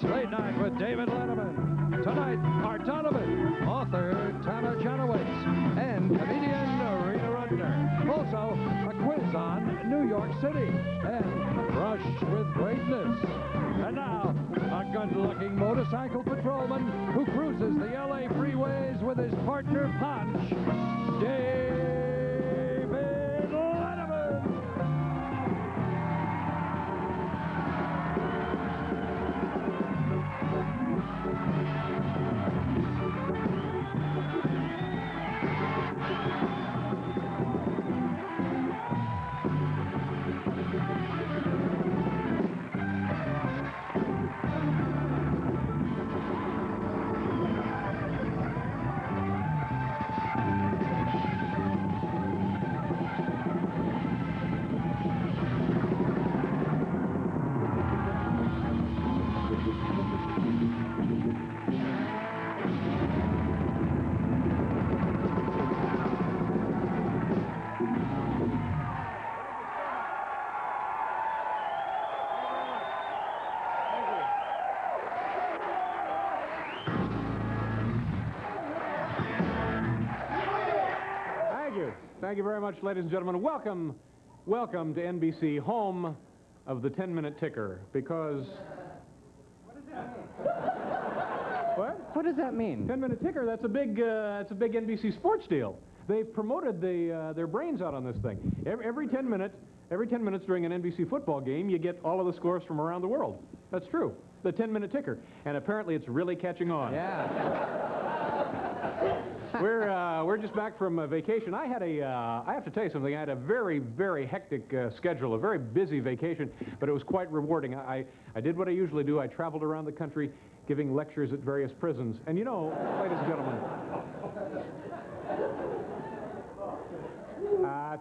It's Late Night with David Letterman. Tonight, our Donavan, author Tana Janowitz, and comedian Rita Rudner. Also, a quiz on New York City and Rush with Greatness. And now, a good-looking motorcycle patrolman who cruises the L.A. freeways with his partner Punch, David Letterman. Thank you very much, ladies and gentlemen. Welcome to NBC, home of the 10-minute ticker, because... What does that mean? What? What does that mean? 10-minute ticker, that's a big NBC sports deal. They've promoted their brains out on this thing. Every 10 minutes during an NBC football game, you get all of the scores from around the world. That's true. The 10-minute ticker. And apparently it's really catching on. Yeah. We're just back from vacation. I have to tell you something. I had a very, very hectic schedule, a very busy vacation, but it was quite rewarding. I did what I usually do. I traveled around the country giving lectures at various prisons. And you know, ladies and gentlemen,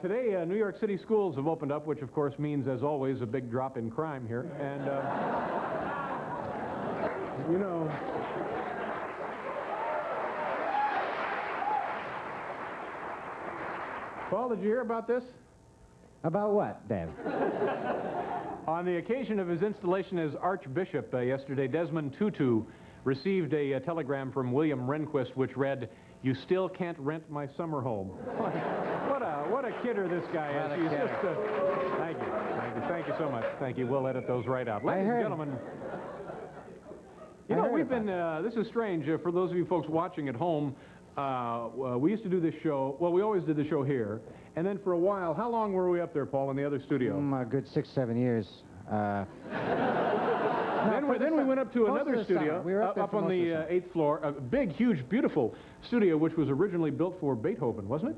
today New York City schools have opened up, which of course means, as always, a big drop in crime here. And, you know... Paul, did you hear about this? About what, Dave? On the occasion of his installation as Archbishop yesterday, Desmond Tutu received a telegram from William Rehnquist which read, "You still can't rent my summer home." What a kidder this guy is. He's just thank you so much. Thank you. We'll edit those right out. Ladies and gentlemen, you know, we've been, this is strange, for those of you folks watching at home, we used to do this show, well, we always did the show here, and then for a while, how long were we up there, Paul, in the other studio? A good 6-7 years. Then we went up to another studio, we were up on the 8th floor, a big, huge, beautiful studio, which was originally built for Beethoven, wasn't it?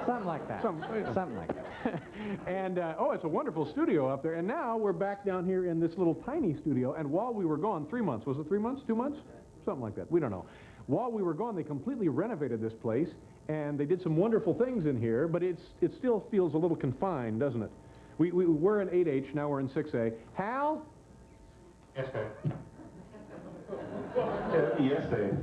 Something like that. Something like that. And, oh, it's a wonderful studio up there, and now we're back down here in this little tiny studio, and while we were gone, 3 months, was it 3 months, 2 months? Something like that, we don't know. While we were gone, they completely renovated this place, and they did some wonderful things in here, but it still feels a little confined, doesn't it? We were in 8H, now we're in 6A. Hal? Yes, sir. Yes, sir.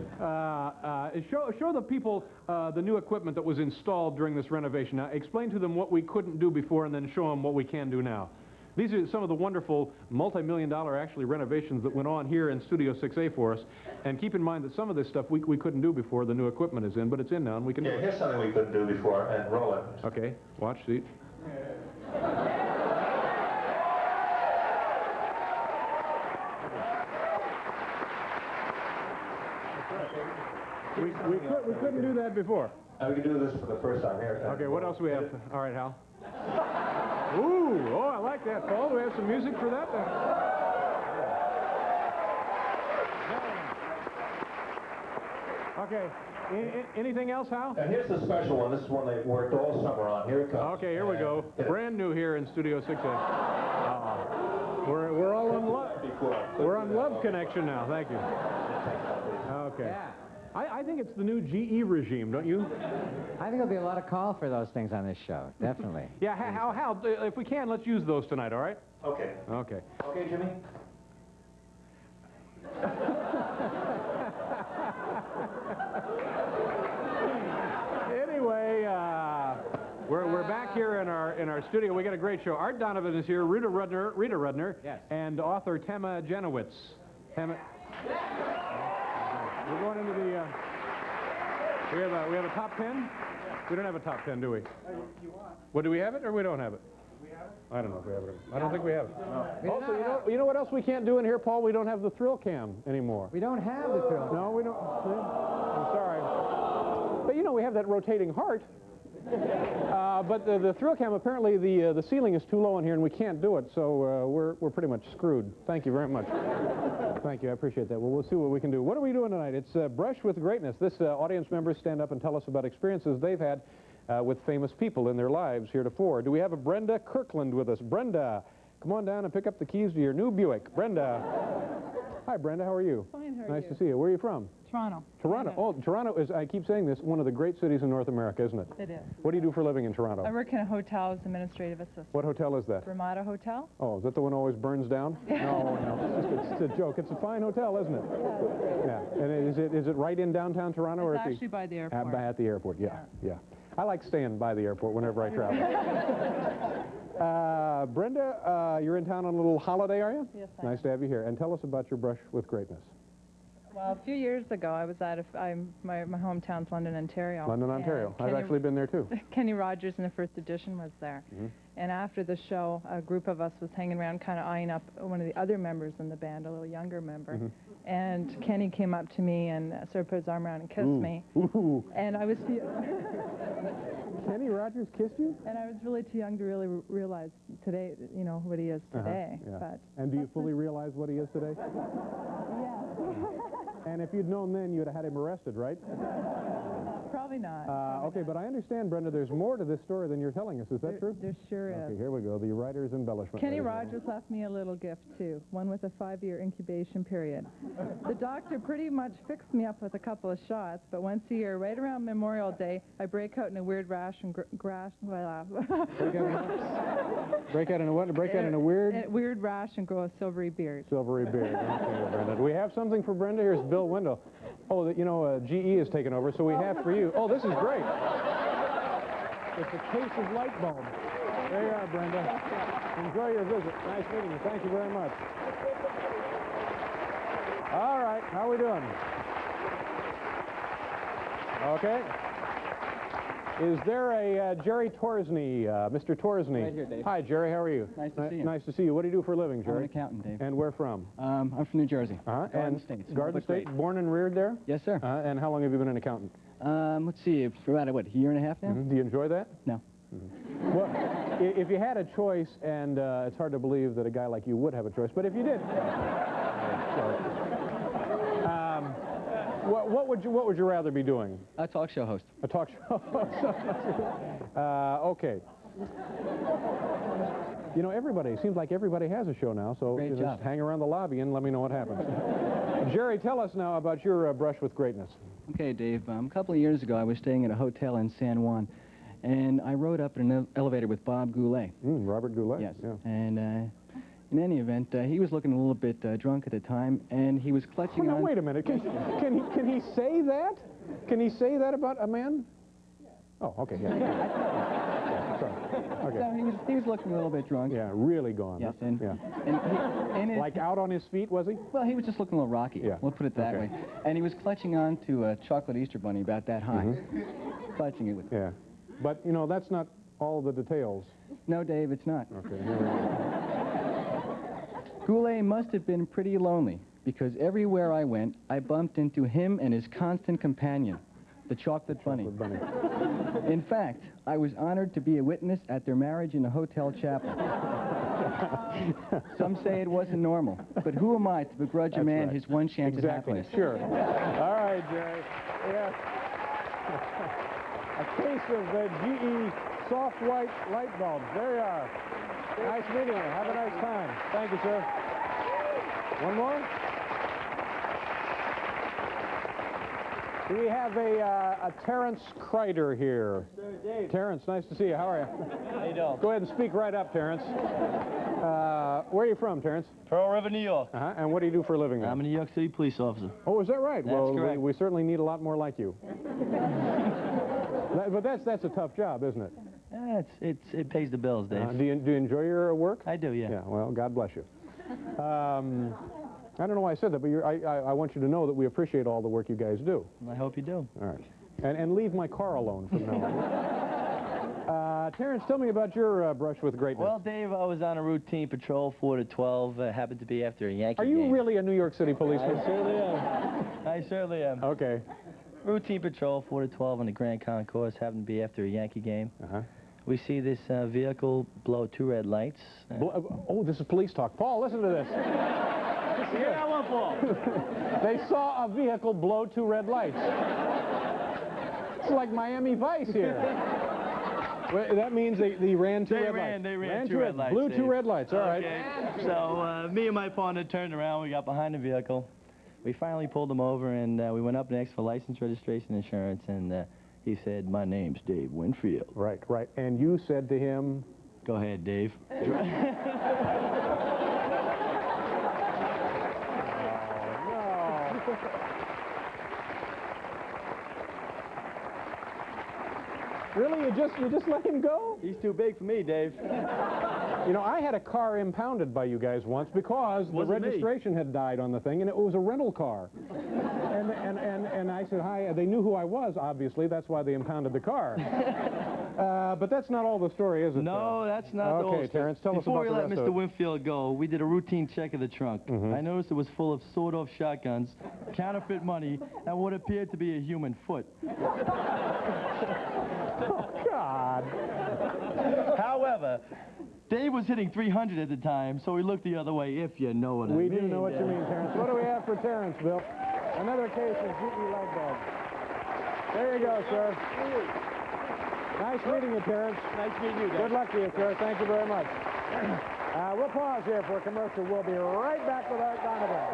Show the people the new equipment that was installed during this renovation. Now, explain to them what we couldn't do before, and then show them what we can do now. These are some of the wonderful multi-million-dollar, actually, renovations that went on here in Studio 6A for us. And keep in mind that some of this stuff we couldn't do before the new equipment is in, but it's in now, and we can do it. Here's something we couldn't do before, and roll it. Okay, watch, see. We couldn't do that before. We can do this for the first time here. Okay, what else do we have? All right, Hal. Ooh, oh, I like that, Paul. Do we have some music for that? Okay, anything else, Hal? And here's the special one. This is one they worked all summer on. Here it comes. Okay, here we go. Brand new here in Studio 6A. We're all on love. We're on Love Connection now. Thank you. Okay. Yeah. I think it's the new GE regime, don't you? I think there'll be a lot of call for those things on this show, definitely. Yeah, Hal, if we can, let's use those tonight, all right? Okay. Okay. Okay, Jimmy? Anyway, We're back here in our studio. We got a great show. Art Donavan is here, Rita Rudner, Yes. and author Tema Janowitz. We're going into the. We have a top 10. We don't have a top 10, do we? Well, do we have it or we don't have it? I don't know if we have it. I don't think we have it. No. Also, you know what else we can't do in here, Paul? We don't have the thrill cam anymore. We don't have the thrill. No, we don't. I'm sorry. But you know, we have that rotating heart. But the thrill cam, apparently the ceiling is too low in here and we can't do it, so we're pretty much screwed. Thank you very much. Thank you, I appreciate that. Well, we'll see what we can do. What are we doing tonight? It's Brush with Greatness. This audience members stand up and tell us about experiences they've had with famous people in their lives heretofore. Do we have a Brenda Kirkland with us? Brenda, come on down and pick up the keys to your new Buick. Brenda. Hi, Brenda, how are you? Fine, how are Nice you? to see you. Where are you from? Toronto. Toronto. Oh, Toronto is, I keep saying this, one of the great cities in North America, isn't it? It is. What do you do for a living in Toronto? I work in a hotel as administrative assistant. What hotel is that? Ramada Hotel? Oh, is that the one always burns down? No, it's a joke. It's a fine hotel, isn't it? Yeah. And is it right in downtown Toronto? It's actually by the airport. At the airport, yeah. I like staying by the airport whenever I travel. Brenda, you're in town on a little holiday, are you? Yes, I am. Nice to have you here. And tell us about your Brush with Greatness. Well, a few years ago, I was at my hometown's London, Ontario. London, Ontario. I've actually been there, too. Kenny Rogers in the first edition was there. And after the show, a group of us was hanging around kind of eyeing up one of the other members in the band, a little younger member. And Kenny came up to me and sort of put his arm around and kissed me. Ooh. And I was Kenny Rogers kissed you? And I was really too young to really realize today, you know, what he is today. Yeah. But and do you fully realize what he is today? yeah. And if you'd known then, you'd have had him arrested, right? Probably not. Okay, but I understand, Brenda, there's more to this story than you're telling us. Is that true? There sure is. Okay, here we go. The writer's embellishment. Kenny Rogers left me a little gift, too, one with a 5-year incubation period. The doctor pretty much fixed me up with a couple of shots, but once a year, right around Memorial Day, I break out in a weird rash and Break out in a what? Break out in a weird? Weird rash and grow a silvery beard. Silvery beard. Okay, Brenda. Do we have something for Brenda? Here's Bill Wendell. Oh, you know, GE has taken over, so we have for you. Oh, this is great. It's a case of light bulbs. There you are, Brenda. Enjoy your visit. Nice meeting you. Thank you very much. All right, how are we doing? Okay. Is there a Jerry Torsney, Mr. Torsney? Right here, Dave. Hi, Jerry. How are you? Nice to see you. Nice to see you. What do you do for a living, Jerry? I'm an accountant, Dave. And where from? I'm from New Jersey. Garden State. Garden State. Born and reared there? Yes, sir. And how long have you been an accountant? Let's see, for about, what, a year and a half now? Do you enjoy that? No. Well, if you had a choice, and it's hard to believe that a guy like you would have a choice, but if you did, what would you rather be doing? A talk show host. A talk show host. Okay. You know, seems like everybody has a show now, so Great job. just hang around the lobby and let me know what happens. Jerry, tell us now about your Brush with Greatness. Okay, Dave. A couple of years ago, I was staying at a hotel in San Juan, and I rode up in an elevator with Bob Goulet. Robert Goulet. Yes. Yeah. And in any event, he was looking a little bit drunk at the time, and he was clutching Oh, no, on... wait a minute. Can he say that? Can he say that about a man? Oh, okay, yeah. Sorry. Okay. So he was looking a little bit drunk. Yeah, really gone. Yes, huh? and, yeah. and Like out on his feet, was he? Well, he was just looking a little rocky. Yeah. We'll put it that Okay. way. And he was clutching on to a chocolate Easter bunny about that high. Clutching it with... Yeah. But, you know, that's not all the details. No, Dave, it's not. Okay, here we go. Goulet must have been pretty lonely, because everywhere I went, I bumped into him and his constant companion, the chocolate bunny. Bunny. In fact, I was honored to be a witness at their marriage in a hotel chapel. Some say it wasn't normal, but who am I to begrudge a man right. his one chance at happiness? Sure. All right, Jerry. Yeah. A case of the GE soft white light bulbs. There you are. Nice meeting you. Have a nice time. Thank you, sir. One more? Do we have a Terrence Kreider here? Sir, Dave. Terrence, nice to see you. How are you? How you doing? Go ahead and speak right up, Terrence. Where are you from, Terrence? Pearl River, New York. And what do you do for a living there? I'm a New York City police officer. Oh, is that right? That's well, correct. we certainly need a lot more like you. But that's a tough job, isn't it? It pays the bills, Dave. Do you enjoy your work? I do, yeah. Yeah, well, God bless you. I don't know why I said that, but I want you to know that we appreciate all the work you guys do. I hope you do. All right. And leave my car alone from now on. Terrence, tell me about your brush with greatness. Well, Dave, I was on a routine patrol 4 to 12. Happened to be after a Yankee game. Are you really a New York City policeman? I certainly am. I certainly am. Okay. Routine patrol 4 to 12 on the Grand Concourse. Happened to be after a Yankee game. We see this vehicle blow 2 red lights. Oh, this is police talk. Paul, listen to this. Hear that one, Paul? They saw a vehicle blow 2 red lights. It's like Miami Vice here. Well, that means they ran 2 red lights. They ran 2 red lights. Blew 2 red lights, all right. So me and my partner turned around. We got behind the vehicle. We finally pulled him over, and we went up next for license, registration, insurance, and he said, "My name's Dave Winfield." Right, right. And you said to him, "Go ahead, Dave." Really? You just let him go? He's too big for me, Dave. You know, I had a car impounded by you guys once because the registration had died on the thing, and it was a rental car. And I said, hi. They knew who I was, obviously. That's why they impounded the car. But that's not all the story, is it? No, that's not the whole story. Okay, Terrence, tell us Before about the we let rest Mr. Winfield go, we did a routine check of the trunk. I noticed it was full of sawed-off shotguns, counterfeit money, and what appeared to be a human foot. Oh, God. However, Dave was hitting 300 at the time, so he looked the other way, if you know what I mean. We do know what you mean, Terrence. What do we have for Terrence, Bill? Another case of GE leg bug. There you go, sir. Nice meeting you, Terrence. Nice meeting you, Dave. Good luck to you, sir. Thank you very much. We'll pause here for a commercial. We'll be right back with Art Donavan.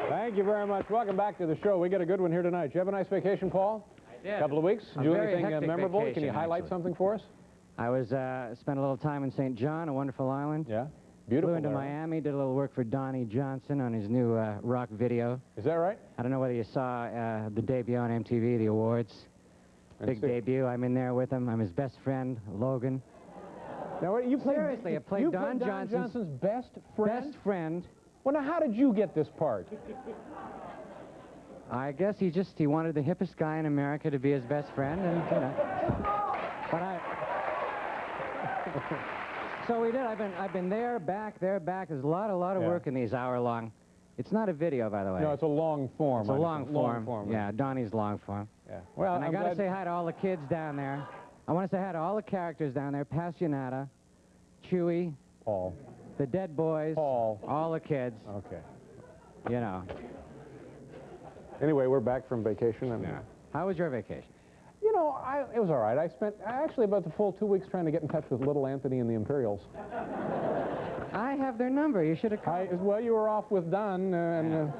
Thank you very much. Welcome back to the show. We get a good one here tonight. Did you have a nice vacation, Paul? I did. A couple of weeks? A Do very anything hectic memorable? vacation, Can you highlight actually. something for us? I was spent a little time in St. John, a wonderful island. Yeah. Beautiful. Flew into there. Miami, did a little work for Donnie Johnson on his new rock video. Is that right? I don't know whether you saw the debut on MTV, the awards. Big debut. I'm in there with him. I'm his best friend, Logan. Now, what, you played, Seriously, I played you Don played Johnson's best friend? Best friend. Well, now, how did you get this part? I guess he wanted the hippest guy in America to be his best friend, and you know. But so we did. I've been there, back. There's a lot of work in these hour-long. It's not a video, by the way. No, it's a long form. It's a long form. Yeah, Donnie's long form. Yeah. Well, and I got to say hi to all the kids down there. I want to say hi to all the characters down there: Passionata, Chewy, Paul, the Dead Boys, Paul, all the kids. Okay. You know. Anyway, we're back from vacation. And, How was your vacation? You know, it was all right. I spent actually about the full 2 weeks trying to get in touch with Little Anthony and the Imperials. I have their number. You should have called. Well, you were off with Don and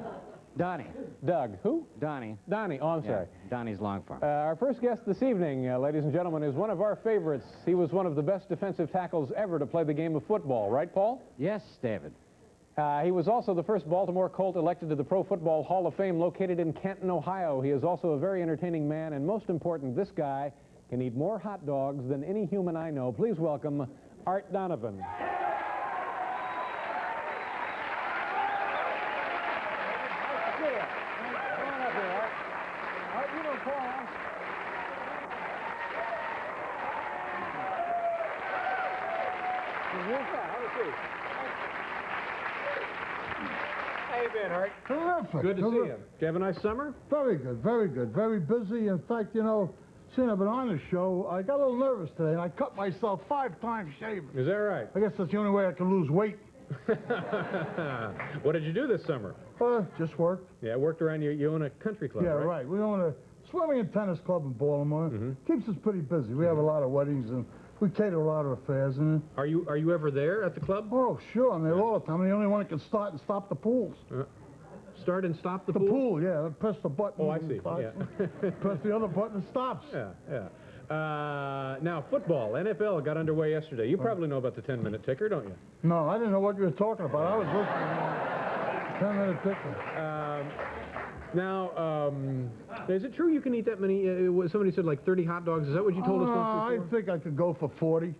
Donnie. Doug. Who? Donnie. Donnie. Oh, I'm sorry. Donnie's long form. Our first guest this evening, ladies and gentlemen, is one of our favorites. He was one of the best defensive tackles ever to play the game of football. Right, Paul? Yes, David. He was also the first Baltimore Colt elected to the Pro Football Hall of Fame located in Canton, Ohio. He is also a very entertaining man, and most important, this guy can eat more hot dogs than any human I know. Please welcome Art Donavan. How you been, Art? Terrific. Good to see you. Did you have a nice summer? Very good, very good. Very busy. In fact, you know, seeing I've been on the show, I got a little nervous today, and I cut myself 5 times shaving. Is that right? I guess that's the only way I can lose weight. What did you do this summer? Just worked. Yeah, worked around you own a country club, Yeah, right? right. We own a swimming and tennis club in Baltimore. Keeps us pretty busy. We have a lot of weddings and we cater a lot of affairs. And Are you ever there at the club? oh, sure, I'm there all the time. I'm the only one that can start and stop the pools. Start and stop the The pool? pool, yeah. Press the button. Oh, I and see. starts. Yeah. Press the other button, it stops. Yeah, yeah. Now, football, NFL got underway yesterday. You probably know about the 10-minute ticker, don't you? No, I didn't know what you were talking about. I was listening. 10-minute ticker. Now, is it true you can eat that many? Somebody said like 30 hot dogs. Is that what you told us once I before? think I could go for 40,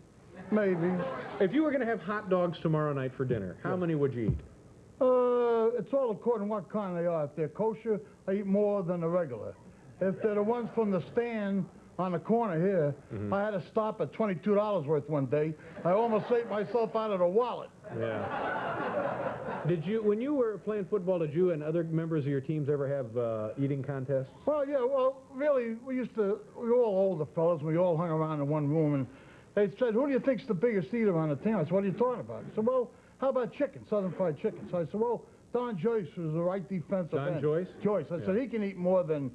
maybe. If you were going to have hot dogs tomorrow night for dinner, how many would you eat? It's all according to what kind they are. If they're kosher, I eat more than the regular. If they're the ones from the stand on the corner here, I had to stop at $22 worth one day. I almost ate myself out of the wallet. Yeah. Did you, when you were playing football, did you and other members of your teams ever have eating contests? Well, yeah, well, really, we were all older fellas. We all hung around in one room, and they said, who do you think's the biggest eater on the team? I said, what are you talking about? He said, well, how about chicken, Southern fried chicken? So I said, well, Don Joyce was the right defensive end. Don Joyce? Joyce. I said, he can eat more than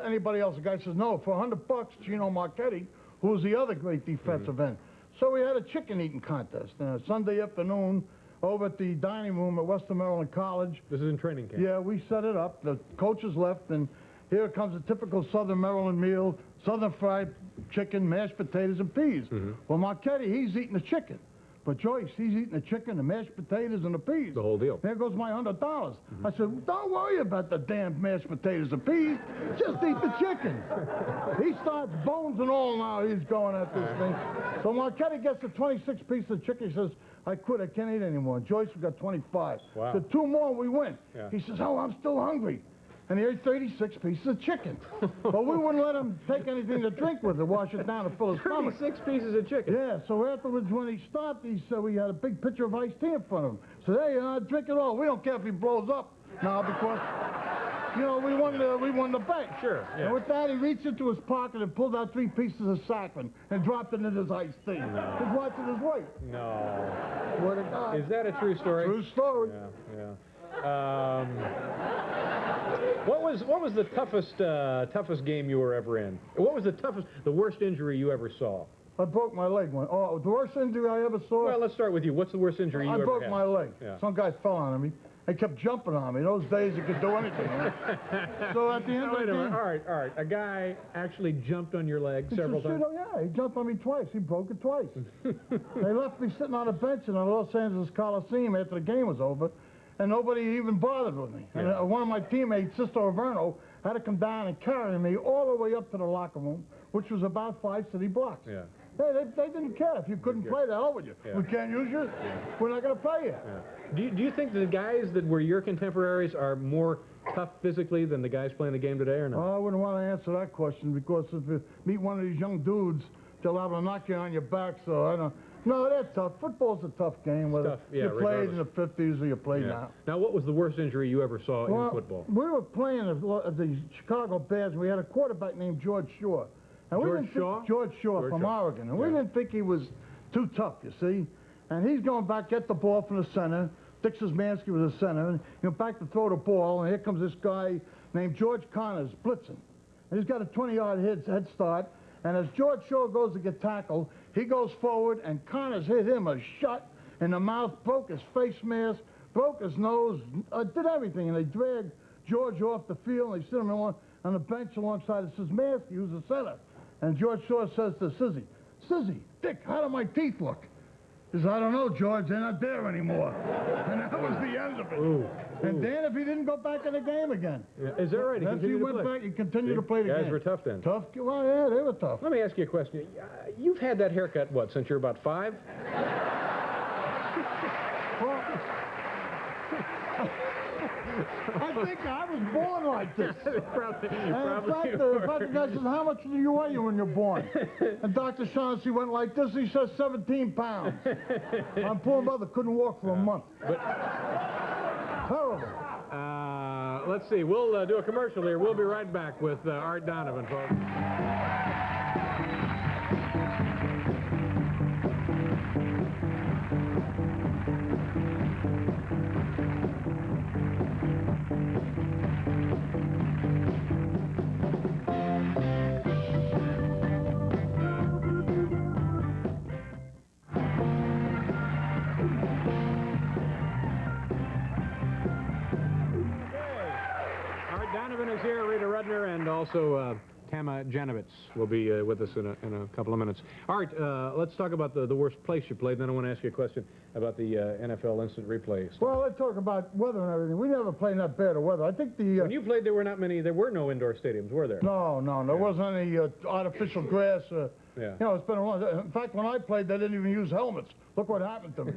anybody else. The guy says, no, for $100, Gino Marchetti, who's the other great defensive end. So we had a chicken eating contest. Sunday afternoon, over at the dining room at Western Maryland College. This is in training camp. Yeah, we set it up. The coaches left, and here comes a typical Southern Maryland meal, Southern fried chicken, mashed potatoes, and peas. Well, Marchetti, he's eating the chicken. But Joyce, he's eating the chicken, the mashed potatoes, and the peas. The whole deal. There goes my $100. I said, don't worry about the damn mashed potatoes and peas. Just eat the chicken. He starts bones and all now. He's going at this thing. So Marchetti gets the 26 pieces of chicken. He says, I quit. I can't eat anymore. Joyce, we got 25. Wow. So 2 more, we win. Yeah. He says, oh, I'm still hungry. And he ate 36 pieces of chicken. But we wouldn't let him take anything to drink with it, wash it down and fill his stomach. 36 pieces of chicken. Yeah, so afterwards when he stopped, he said we had a big pitcher of iced tea in front of him. So hey, drink it all. We don't care if he blows up now because, you know, we won the bet. Sure, yeah. And with that, he reached into his pocket and pulled out 3 pieces of saccharine and dropped it in his iced tea. He's watching his weight. No. Swear to God. Is that a true story? True story. Yeah, yeah. What was the toughest game you were ever in? What was the worst injury you ever saw? I broke my leg one. Oh, the worst injury I ever saw? Well, let's start with you. What's the worst injury you ever had? I broke my leg. Yeah. Some guy fell on me. They kept jumping on me. Those days you could do anything. You know? So at the end of the game... All right. A guy actually jumped on your leg several times? Yeah, he jumped on me twice. He broke it twice. They left me sitting on a bench in the Los Angeles Coliseum after the game was over, and nobody even bothered with me. Yeah. And one of my teammates, Sister Averno, had to come down and carry me all the way up to the locker room, which was about 5 city blocks. Yeah. They didn't care. If you couldn't play, the hell with you. Yeah. We can't use you. Yeah. We're not going to play you. Yeah. Do you think the guys that were your contemporaries are more tough physically than the guys playing the game today, or not? Oh, I wouldn't want to answer that question because if you meet one of these young dudes, they'll have to knock you on your back. So I don't. No, they're tough. Football's a tough game, whether Tough, yeah, you played regardless. in the 50s or you play now. Now, what was the worst injury you ever saw in football? We were playing the Chicago Bears, and we had a quarterback named George Shaw. And we didn't think George Shaw from Oregon. And we didn't think he was too tough, you see. And he's going back, get the ball from the center. Dick Szymanski was the center. And he went back to throw the ball, and here comes this guy named George Connors blitzing. And he's got a 20-yard head start. And as George Shaw goes to get tackled, he goes forward, and Connors hit him a shot in the mouth, broke his face mask, broke his nose, did everything. And they dragged George off the field, and they sit him on the bench alongside of Szymanski, who's the center. And George Shaw says to Sizzy, Dick, how do my teeth look? He says, I don't know, George, they're not there anymore. And that was the end of it. Ooh. And then if he didn't go back in the game again. Yeah. Is that right? He went back, he continued to play the game. Guys were tough then. Tough? Well, yeah, they were tough. Let me ask you a question. You've had that haircut, what, since you're about 5? Well, I think I was born like this. Probably In fact, the guy says, how much do you weigh when you're born? And Dr. Shaughnessy went like this. He says 17 pounds. My poor mother couldn't walk for a month. But, terrible. Let's see. We'll do a commercial here. We'll be right back with Art Donavan, folks. is here, Rita Rudner, and also Tama Janowitz will be with us in a couple of minutes. All right, let's talk about the worst place you played. Then I want to ask you a question about the NFL instant replay stuff. Well, let's talk about weather and everything. We never played that bad of weather. I think the... when you played, there were no indoor stadiums, were there? No, there wasn't any artificial grass. Yeah. You know, it's been a long time. In fact, when I played, they didn't even use helmets. Look what happened to me.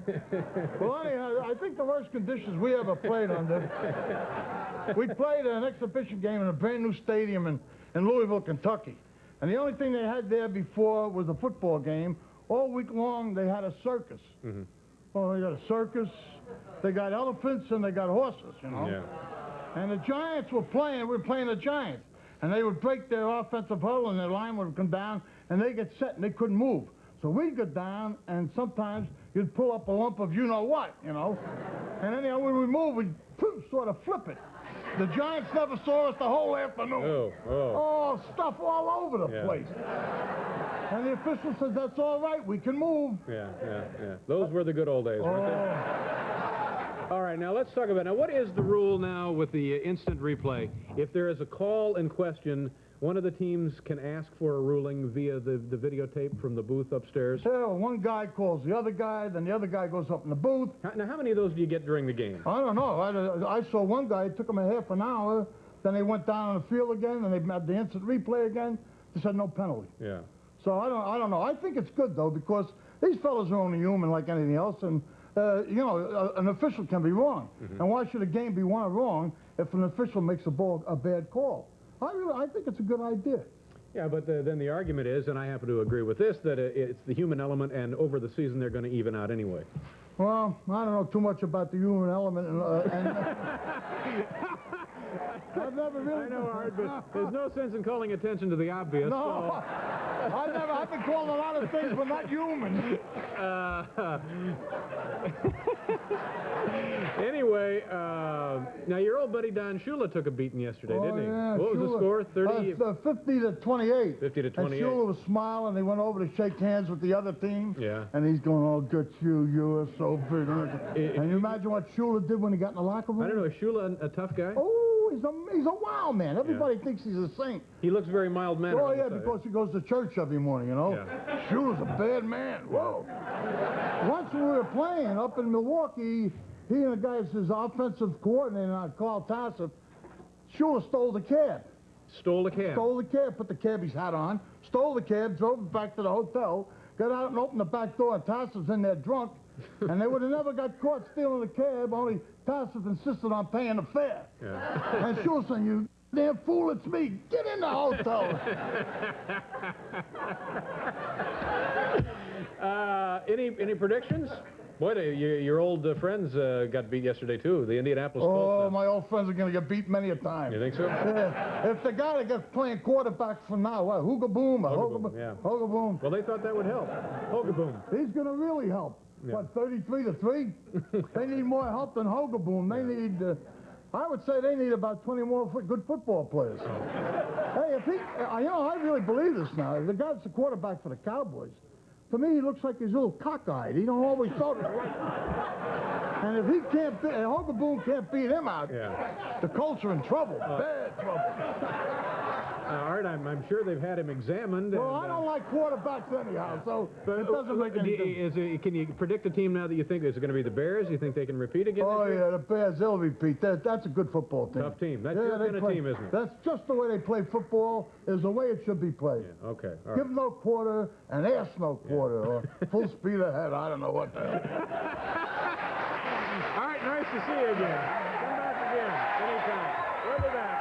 Well, anyhow, I think the worst conditions we ever played under, we played an exhibition game in a brand new stadium in Louisville, Kentucky. And the only thing they had there before was a football game. All week long, they had a circus. Mm-hmm. Well, they got a circus, they got elephants, and they got horses, you know. Yeah. And the Giants were playing the Giants. And they would break their offensive huddle, and their line would come down, and they get set, and they couldn't move. So we'd go down, and sometimes you'd pull up a lump of you-know-what, you know. And anyhow, when we moved, we'd sort of flip it. The Giants never saw us the whole afternoon. Oh, stuff all over the place. And the official says, that's all right, we can move. Yeah. Those were the good old days, weren't they? All right, now let's talk about, what is the rule now with the instant replay? If there is a call in question, one of the teams can ask for a ruling via the videotape from the booth upstairs? Yeah, well, one guy calls the other guy, then the other guy goes up in the booth. Now, how many of those do you get during the game? I don't know. I saw one guy, it took him a half an hour, then they went down on the field again, and they had the instant replay again. They said no penalty. Yeah. So I don't know. I think it's good, though, because these fellas are only human like anything else, and, you know, an official can be wrong. Mm-hmm. And why should a game be won or wrong if an official makes a bad call? I think it's a good idea. Yeah, but then the argument is, and I happen to agree with this, that it's the human element, and over the season they're going to even out anyway. Well, I don't know too much about the human element, I've never really... I know, Art, but there's no sense in calling attention to the obvious. No, so... I've been called a lot of things, but not human. Anyway, now your old buddy Don Shula took a beating yesterday, didn't he? Yeah, what was the score? 30? 50 to 28. 50 to 28. And Shula was smiling. They went over to shake hands with the other team. Yeah. And he's going, oh, good you are so big. And you imagine what Shula did when he got in the locker room? I don't know, is Shula a tough guy? Oh, he's a wild man. Everybody thinks he's a saint. He looks very mild-mannered. Oh, yeah, because he goes to church every morning, you know. Yeah. Shula's a bad man. Whoa. Once we were playing up in Milwaukee, he and the guy, his offensive coordinator, Carl Tassif, Shula stole the cab. Stole the cab? Stole the cab, put the cabbie's hat on, stole the cab, drove it back to the hotel, got out and opened the back door, and Tassif's in there drunk, and they would have never got caught stealing the cab, only Tassif insisted on paying the fare. Yeah. And Shula said, you damn fool, it's me. Get in the hotel. Any predictions? Boy, your old friends got beat yesterday, too. The Indianapolis Colts. Oh, my old friends are going to get beat many a time. You think so? Yeah. If the guy that gets playing quarterback from now, what, Hoogaboom? Yeah. Hoogaboom. Well, they thought that would help. Hoogaboom. He's going to really help. Yeah. What, 33 to 3? They need more help than Hoogaboom. They need... I would say they need about 20 more good football players. Hey, if he... you know, I really believe this now. The guy's the quarterback for the Cowboys. To me, he looks like he's a little cockeyed. He don't always throw it right. And if he can't, Hoogaboom can't beat him out, the Colts are in trouble, bad trouble. Art, I'm sure they've had him examined. Well, I don't like quarterbacks anyhow, so it doesn't make any difference. Can you predict a team now that you think is it going to be the Bears? You think they can repeat again? Oh, yeah, the Bears, they'll repeat. That's a good football team. Tough team. That's your kind of team, isn't it? That's just the way they play football, is the way it should be played. Yeah, okay. All right. Give no quarter and ass no quarter, or full speed ahead. I don't know what the hell. All right, nice to see you again. Come back again, anytime. We'll be back.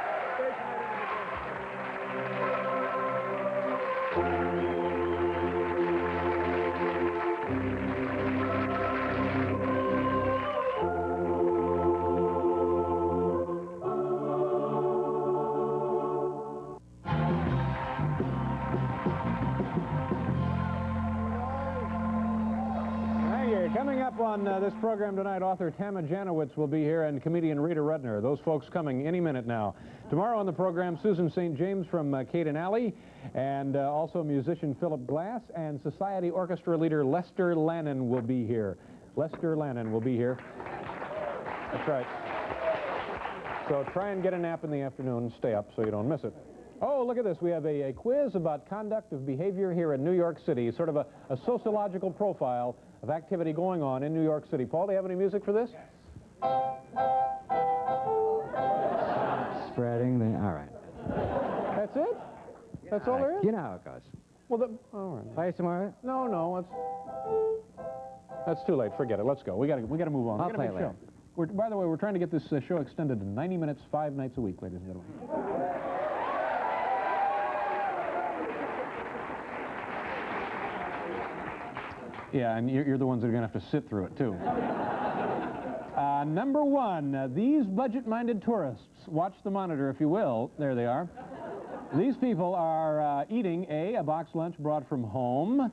Coming up on this program tonight, author Tama Janowitz will be here and comedian Rita Rudner. Those folks coming any minute now. Tomorrow on the program, Susan St. James from Kate and Alley, and also musician Philip Glass, and Society Orchestra leader Lester Lannon will be here. Lester Lannon will be here. That's right. So try and get a nap in the afternoon and stay up so you don't miss it. Oh, look at this. We have a quiz about conduct of behavior here in New York City, sort of a sociological profile of activity going on in New York City. Paul, do you have any music for this? Spreading the... All right. That's it? That's all there is? You know how it goes. Well, all right. Play some more of it? No, that's too late. Forget it. Let's go. We got to move on. I'll play later. By the way, we're trying to get this show extended to 90 minutes, 5 nights a week, ladies and gentlemen. Yeah, and you're the ones that are going to have to sit through it, too. Number 1, these budget-minded tourists, watch the monitor if you will, there they are. These people are eating A, box lunch brought from home,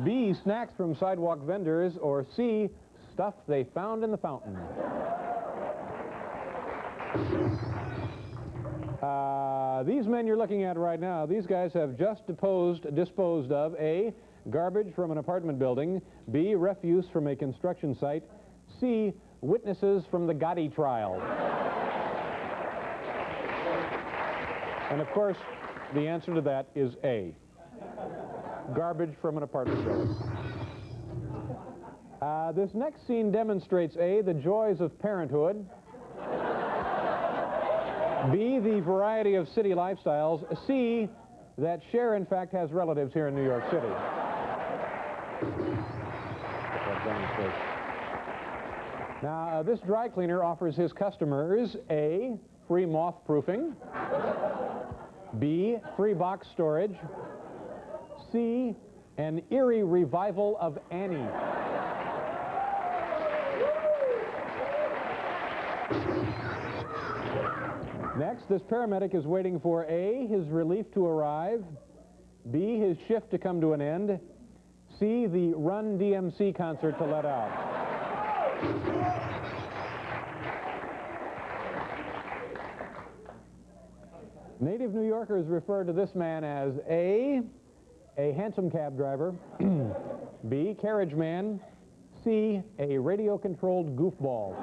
B, snacks from sidewalk vendors, or C, stuff they found in the fountain. These men you're looking at right now, these guys have just disposed of A, garbage from an apartment building, B, refuse from a construction site, C, witnesses from the Gotti trial. And of course, the answer to that is A, garbage from an apartment building. This next scene demonstrates A, the joys of parenthood, B, the variety of city lifestyles, C, that Cher, in fact, has relatives here in New York City. Now, this dry cleaner offers his customers A, free moth proofing, B, free box storage, C, an eerie revival of Annie. Next, this paramedic is waiting for A, his relief to arrive, B, his shift to come to an end, C, the Run DMC concert to let out. Native New Yorkers refer to this man as A, handsome cab driver, B, carriage man, C, a radio-controlled goofball.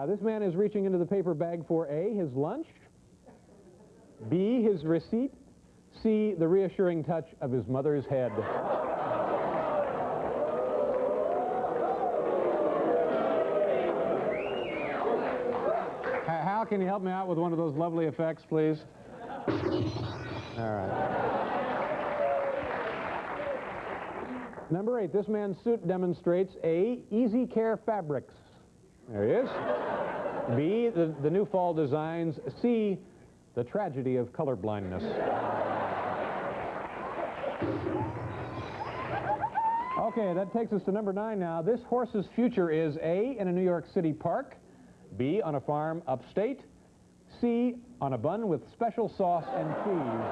This man is reaching into the paper bag for A, his lunch, B, his receipt, C, the reassuring touch of his mother's head. Hal, can you help me out with one of those lovely effects, please? All right. Number 8, this man's suit demonstrates A, Easy Care Fabrics. There he is. B, the new fall designs. C, the tragedy of colorblindness. Okay, that takes us to number 9 now. This horse's future is A, in a New York City park, B, on a farm upstate, C, on a bun with special sauce and cheese.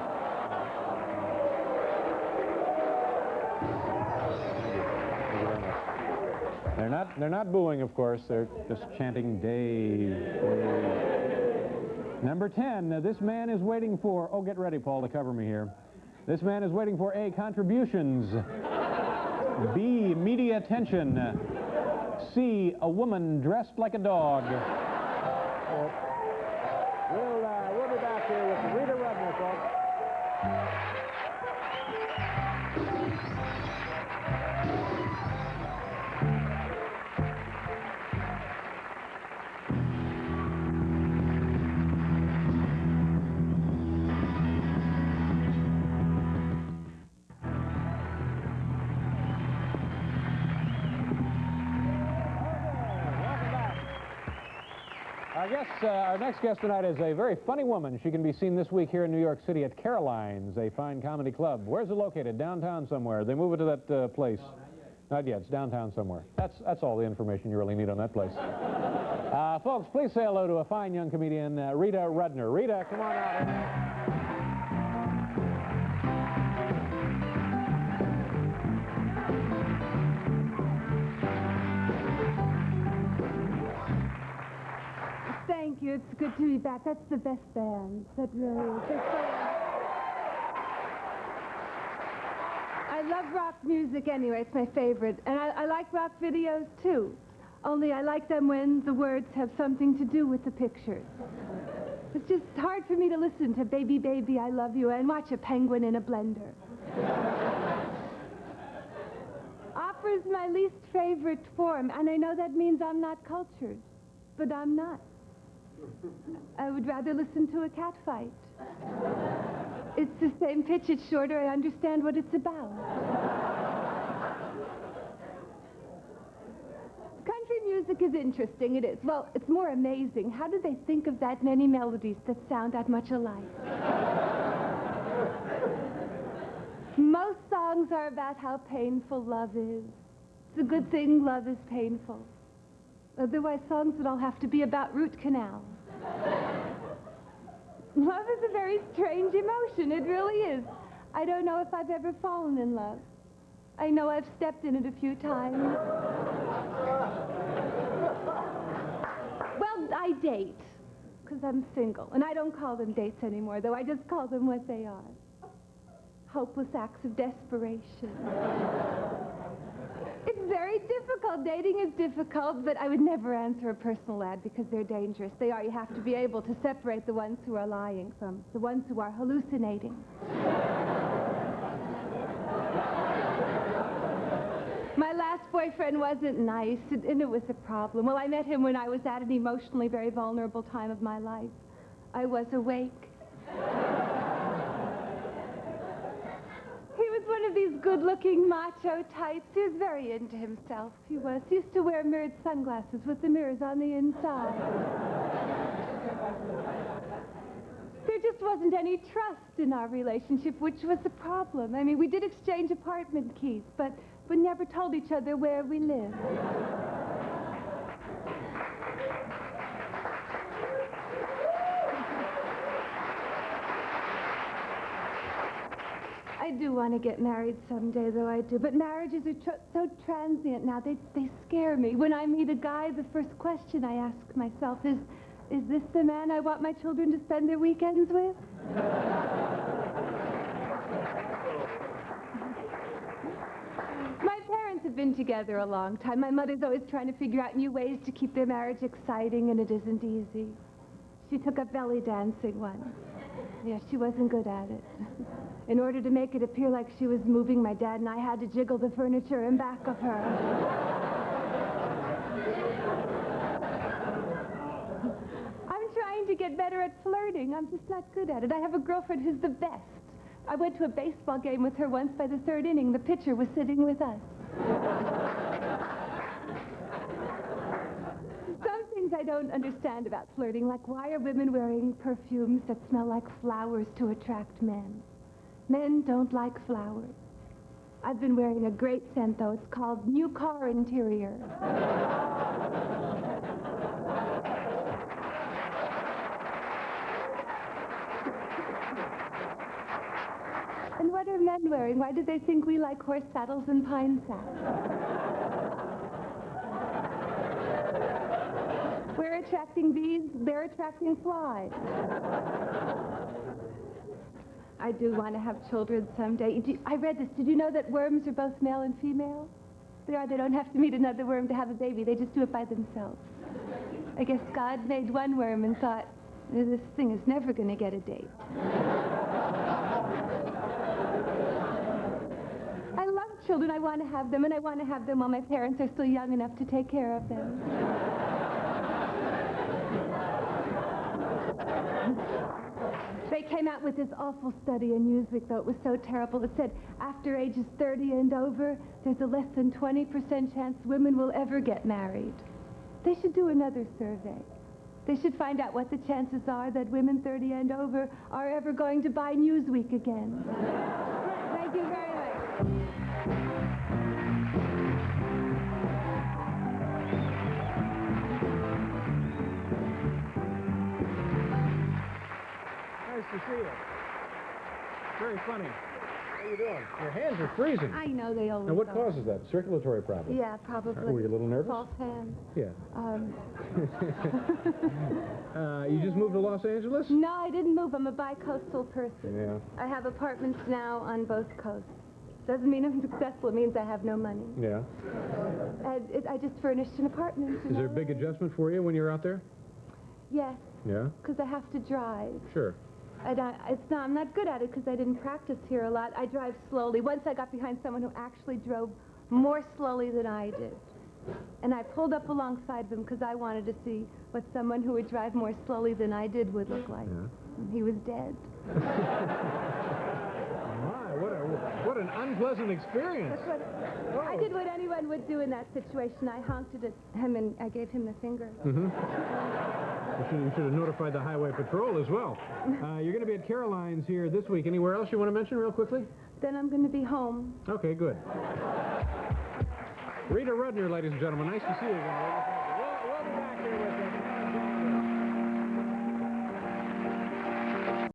They're not booing, of course. They're just chanting Dave, Dave. Number 10, this man is waiting for, oh, get ready, Paul, to cover me here. This man is waiting for A, contributions, B, media attention, C, a woman dressed like a dog. We'll be back here with Rita Rudner, folks. Our next guest tonight is a very funny woman. She can be seen this week here in New York City at Caroline's, a fine comedy club. Where's it located? Downtown somewhere. They move it to that place. Not yet. It's downtown somewhere. That's all the information you really need on that place. Folks, please say hello to a fine young comedian, Rita Rudner. Rita, come on out. Thank you. It's good to be back. That's the best band. That really is. I love rock music anyway. It's my favorite. And I like rock videos, too. Only I like them when the words have something to do with the pictures. It's just hard for me to listen to Baby, Baby, I Love You and watch a penguin in a blender. Opera's my least favorite form, and I know that means I'm not cultured. But I'm not. I would rather listen to a cat fight. It's the same pitch, it's shorter, I understand what it's about. Country music is interesting, it is. Well, it's more amazing. How do they think of that many melodies that sound that much alike? Most songs are about how painful love is. It's a good thing love is painful. Otherwise, songs would all have to be about root canals. Love is a very strange emotion. It really is. I don't know if I've ever fallen in love. I know I've stepped in it a few times. Well, I date, because I'm single. And I don't call them dates anymore, though. I just call them what they are. Hopeless acts of desperation. It's very difficult. Dating is difficult, but I would never answer a personal ad because they're dangerous. They are. You have to be able to separate the ones who are lying from the ones who are hallucinating. My last boyfriend wasn't nice, and it was a problem. Well, I met him when I was at an emotionally very vulnerable time of my life. I was awake. He was one of these good-looking macho types. He was very into himself. He was. He used to wear mirrored sunglasses with the mirrors on the inside. There just wasn't any trust in our relationship, which was the problem. I mean, we did exchange apartment keys, but we never told each other where we lived. I do want to get married someday, though I do. But marriages are so transient now. They scare me. When I meet a guy, the first question I ask myself is this the man I want my children to spend their weekends with? My parents have been together a long time. My mother's always trying to figure out new ways to keep their marriage exciting, and it isn't easy. She took up belly dancing once. Yeah, she wasn't good at it. In order to make it appear like she was moving, my dad and I had to jiggle the furniture in back of her. I'm trying to get better at flirting. I'm just not good at it. I have a girlfriend who's the best. I went to a baseball game with her once. By the third inning, the pitcher was sitting with us. Some things I don't understand about flirting, like why are women wearing perfumes that smell like flowers to attract men? Men don't like flowers. I've been wearing a great scent, though. It's called New Car Interior. And what are men wearing? Why do they think we like horse saddles and pine saddles? We're attracting bees, they're attracting flies. I do want to have children someday. I read this. Did you know that worms are both male and female? They are. They don't have to meet another worm to have a baby. They just do it by themselves. I guess God made one worm and thought, this thing is never going to get a date. I love children. I want to have them, and I want to have them while my parents are still young enough to take care of them. They came out with this awful study in Newsweek, though. It was so terrible. It said after ages 30 and over, there's a less than 20% chance women will ever get married. They should do another survey. They should find out what the chances are that women 30 and over are ever going to buy Newsweek again. Thank you very much. Nice to see you. Very funny. How you doing? Your hands are freezing. I know they always Now, what are. causes that? Circulatory problem? Yeah, probably. Were you a little nervous? False hands. Yeah. You just moved to Los Angeles? No, I didn't move. I'm a bi-coastal person. Yeah. I have apartments now on both coasts. Doesn't mean I'm successful. It means I have no money. Yeah. I just furnished an apartment. Is there a big adjustment for you when you're out there? Yes. Yeah? Because I have to drive. Sure. I'm not good at it because I didn't practice here a lot. I drive slowly. Once I got behind someone who actually drove more slowly than I did. And I pulled up alongside him because I wanted to see what someone who would drive more slowly than I did would look like. Yeah. And he was dead. What an unpleasant experience. I did what anyone would do in that situation. I honked at him and I gave him the finger. Mm-hmm. You should have notified the Highway Patrol as well. You're going to be at Caroline's here this week. Anywhere else you want to mention real quickly? Then I'm going to be home. Okay, good. Rita Rudner, ladies and gentlemen. Nice to see you again.